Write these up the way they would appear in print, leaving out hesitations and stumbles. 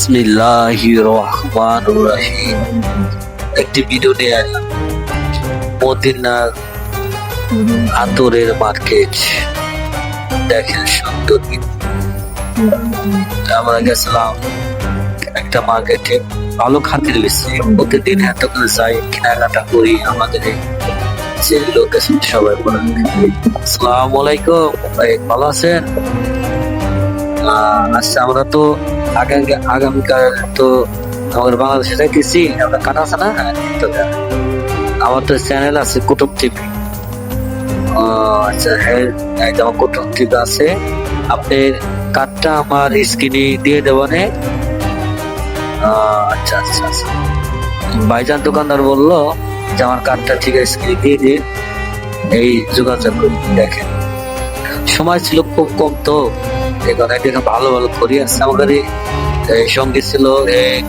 বিসমিল্লাহির রহমানির রহিম। একটি ভিডিও নিয়ে আসলাম মদিনার আতরের মার্কেট। দেখেন সুন্দর। আমরা গেছিলাম একটা মার্কেটে, ভালো খাতির বেশি প্রতিদিন এত করে যাই, কেনাকাটা করি। আমাদের যে লোকেশন সবাই বলেন আসসালামু আলাইকুম ভাই, ভালো আছেন? আচ্ছা, আমরা তো আগামীকাল তো আমাদের বাংলাদেশে যাইতেছি। আমরা কাটা আছে না, আমার তো চ্যানেল আছে কুটুম টিভি। আচ্ছা হ্যাঁ, আমার কুটুম টিভি আছে। আপনি কার্ডটা আমার স্ক্রিনে দিয়ে দেবেন। আচ্ছা আচ্ছা আচ্ছা, ভাইজান দোকানদার বললো যে আমার কার্ডটা ঠিক আছে স্ক্রিনে দিয়ে দিন, এই যোগাযোগ করি। দেখেন সময় ছিল খুব কম, তো এখানে দেখে ভালো ভালো ঘড়ি আছে। আমাদের সঙ্গে ছিল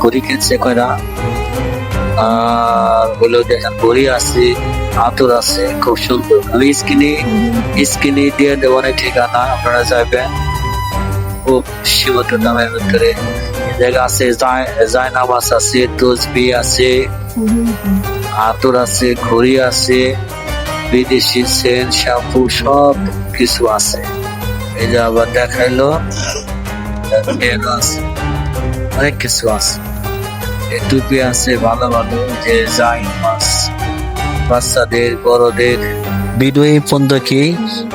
ঘড়ি কিনছে কয়রা, বলে দেখেন ঘড়ি আছে, আতর আছে, খুব সুন্দর। আমি স্ক্রিনে দিয়ে দেবো না ঠিকানা, আপনারা যাবেন। খুব সীমিত দামের ভিতরে জায়গা আছে, জায়নামাজ আছে, তসবি আছে, আতর আছে, ঘড়ি আছে, বিদেশি সেন্ট, শ্যাম্পু সব কিছু আছে। এই যে আবার দেখাইলো অনেক কিছু আছে, টুপি আছে ভালো ভালো, যে যাই মাছ বাচ্চাদের বড়দের। ভিডিও এই পর্যন্ত কি,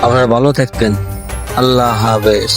আপনারা ভালো থাকবেন। আল্লাহ হাফেজ।